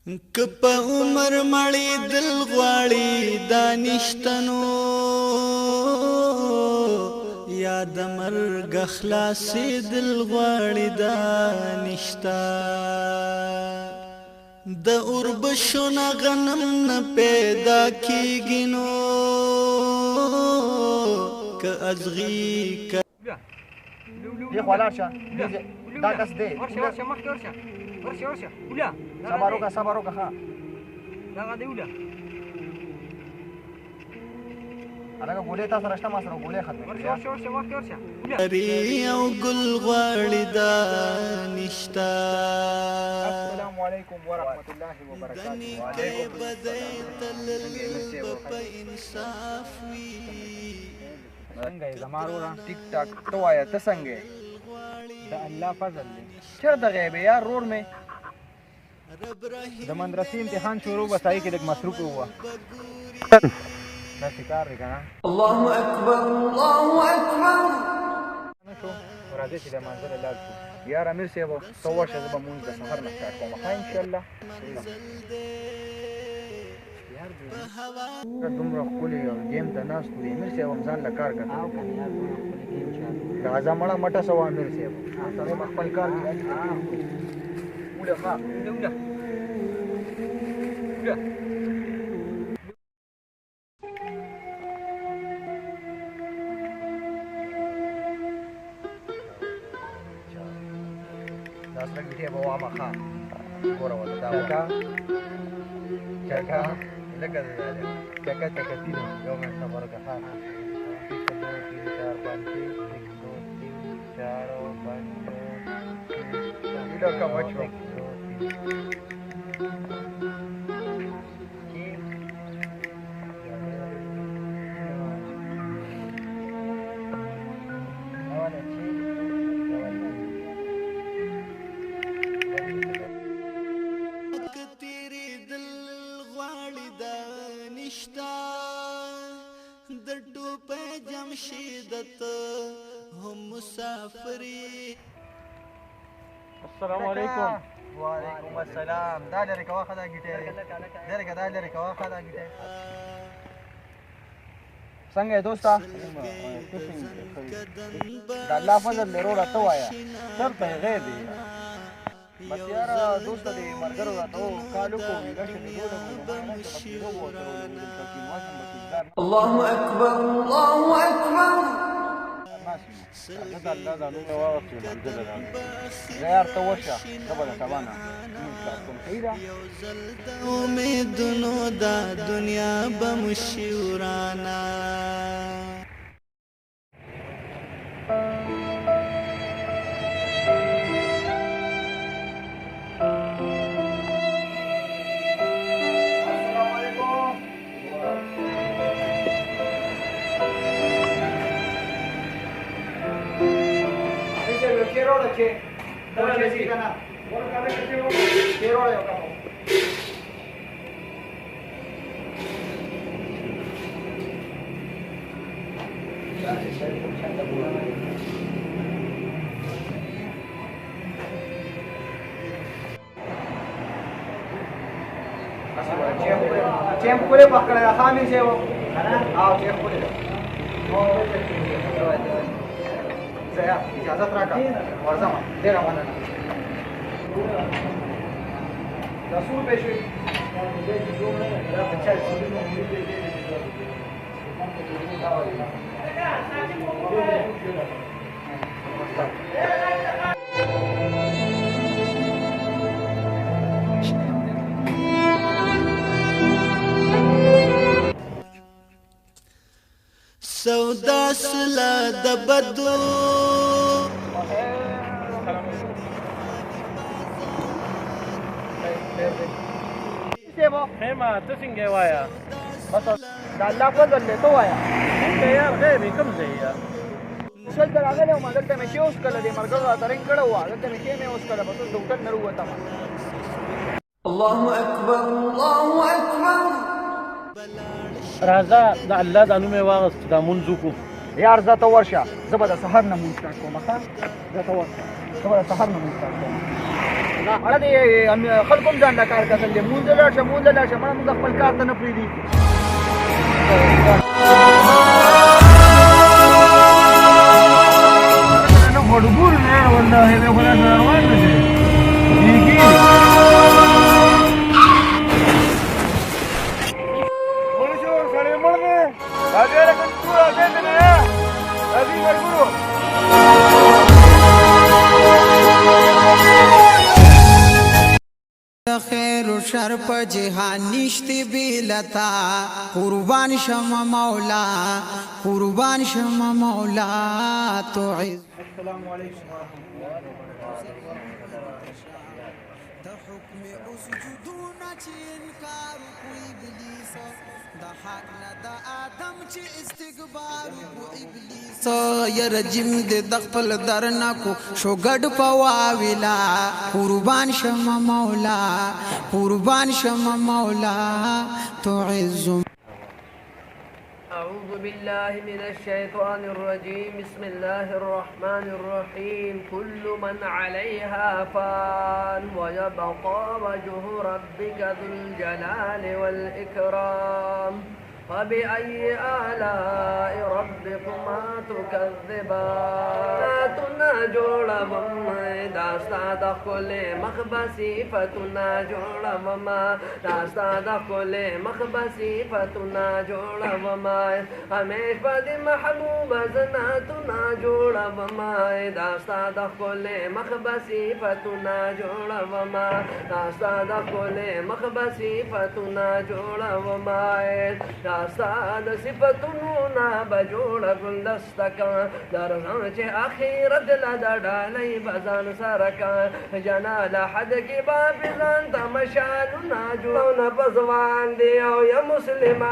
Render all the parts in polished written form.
کپا عمر مړی دل غواړي دانشتنو یا د مرګ خلاصې دل غواړي دانشتا د اوربشو نه غنم نه پیدا کیږي نو که ازغي دی خو لاړ شه دا کس دی ورشه مخکې ورشه ولا صبر وکړه ښه دغه دی ولا هلکه ګولۍ تا سره شته ما سره ګولۍ ختمې کړې ورشه مخکې ورشه او ګل غواړي دانشتا السلام علیکم ورحمت الله وبرکاته دنیکې بدۍ تلل په انصاف وي څنګه یې زما وروره ټیک ټاک ته وایه ته څنګه یې د الله فضل دی چېرته غیبې یار رور مې د مدرسې امتحان شروع به سړی کې لږ مصروف ووه داسې کار دی که نه الله اکبر نه شو راځئ چې د لمانځه له لاړ شو یار امیر صاحب ته ورشه زه به مونځ د سهار نه سټارټ کوم ښه انشاءالله دومره ښکلې ګیم ته ناست وو د امیر صاحب هم ځان له کار کتلی راځه مړه مټه سوه امیر صاحب سړی به خپل کار کوي وله ښه دا سره ګټې به وامه ښه ګوره ورته دا چرګه لکه چکه چکتینو یو منټ صبر وکړه ښه 1 2 3 4 5 6 7 8 9 10 د ټوپه جمشیدت هم مسافری السلام علیکم وعلیکم السلام دا لرې کوه ښه دا ګیټې دا لرې کوه ښه دا ګیټې څنګه یې دوسته د الله فضل دی وروره ته وایه چېرته یې غیب یې بس یاره دوسته دې ملګرو راته کالو کو ویګه شي الله اکبر زه د الله دا نوم واغوستې منزله ده زه یار ته ورشه زه به د سبا نه صحیح ده امیدونو دا دنیا به مشي ورانه Quiero que dale sí gana. Bueno, cada vez que quiero yo capo. Tiempo puede para la familia se va. Ah, tiempo puede. saya ijazat raka warzama dera mana rasul peşi سودا سلا د بدو خیمه ته څنګه وایا بس دا الله فضل دی ته وایا څنګه یار غیب کوم ځای یار سل تر راغلی وم دلته مې چې اوس کله دې ملګرو راته رنګ کړی وه دلته مې چې مې اوس کله بس اوس د هوټل نه راووتم الله اکبر راځه د الله د نوم یې واغست دا مونځ وکړو یار زه ته ورشه زه به د سهار نه مونځ سټارټ کوم ښه زه ته ورشه زه به د سهار نه مونځ سټارټ کوم اړه دې خلکو هم ځان له کار کتل دی مونځ لاړ شه مړه موږ خپل کار ته نه پرېږدي خیر و شر په جهان نشته بیلتا قربان شم مولا تو عز السلام علیکم د حکم اسجدون چې انکار کوي ابلیس د حق نه د آدم چې استکبار کوي ابلیس یا رجم د خپل درنا کو شو ګډ پواویلا قربان شم مولا تو عز أعوذ بالله من الشيطان الرجيم بسم الله الرحمن الرحيم كل من عليها فان ويبقى وجه ربك ذو الجلال والإكرام فبأي آلاء ربكما تكذبان جوڑا مما داستا دخل مخبسی فتنا جوڑا مما داستا دخل مخبسی فتنا جوڑا مما ہمیش پد محبوب زناتنا جوڑا مما داستا دخل مخبسی فتنا جوڑا مما داستا دخل مخبسی فتنا جوڑا مما داستان صفتنا بجوڑ گلدستکا درہاں چے آخیرت لدہ ڈالی بزان سرکا جنال حد کی بابزان تمشالنا جوڑو نپزوان دیو یا مسلمہ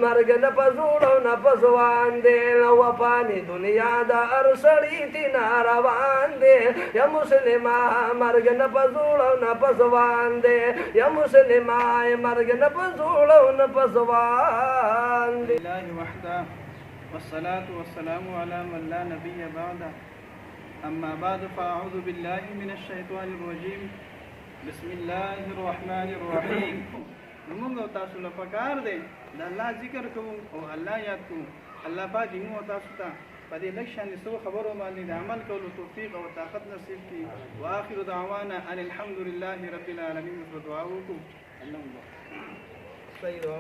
مرگ نپزوڑو نپزوان دے وفانی دنیا دا ارسڑی تینا روان دے یا مسلمہ مرگ نپزوڑو نپزوان دے یا مسلمہ مرگ نپزوڑو نپزوان لله وحده والصلاة والسلام على من لا نبي بعده أما بعد فأعوذ بالله من الشيطان الرجيم بسم الله الرحمن الرحيم موږ تاسو له پکار دی د الله ذکر کوو او الله یاد کوو الله پاک دې موږ تاسو ته په دې لکشن سو خبرو باندې د عمل کولو توفیق او طاقت نصیب کړي واخر دعوانا ان الحمد لله رب العالمين دعا وکړو الله صحیح دعا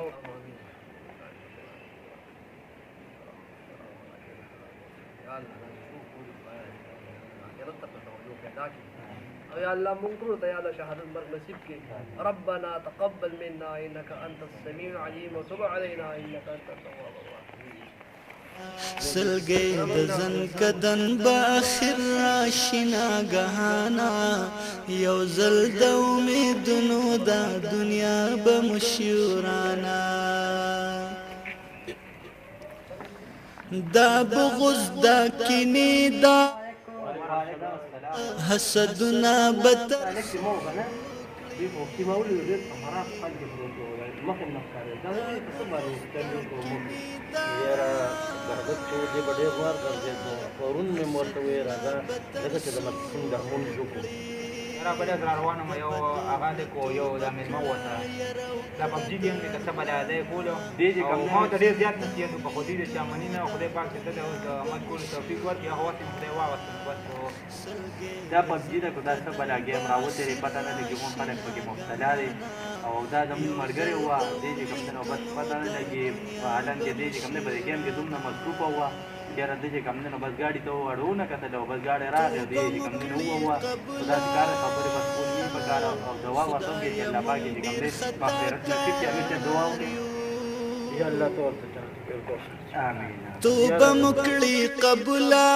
يا الله منكر يا الله شهادة المرء نصيبك ربنا تقبل منا إنك أنت السميع العليم وتب علينا إنك أنت التواب الرحيم سلګي د زن کدن با اخر راشنا غهانا یو زل د امیدونو د دنیا به مشورانا دا بغض دا کینی دا حسدنا بتر را بلې روانه مې یو هغه د کو یو د مېلمه وته دا په دې کې چې څه بل اده کولو دې چې کوم ما ته ډېر زیات نصیحت په خو دې چې امني نه خدای پاک ته د عمل کول توفیق ورکړي هغه وخت خدای واوسته دا په دې دا کو دا څه بل هغه راوته لري پته نه لګي مون خلک پکې مبتلا دي او دا د مرګره هوا دې چې کوم نه بس پته نه لګي په عالم کې دې چې کوم نه بل کې هم دومره مصروف هوا یاره دې چې کوم نه بس ګاډي ته وړونه کته دا بس ګاډي راغی دې چې کوم نه هوا دا کار خبره بس کولی په کار او دوا ورته کې چې الله پاک دې کوم دې په خیرت نصیب کې همیشه دعا وکړي یا الله تعالی توبه مکړي قبولا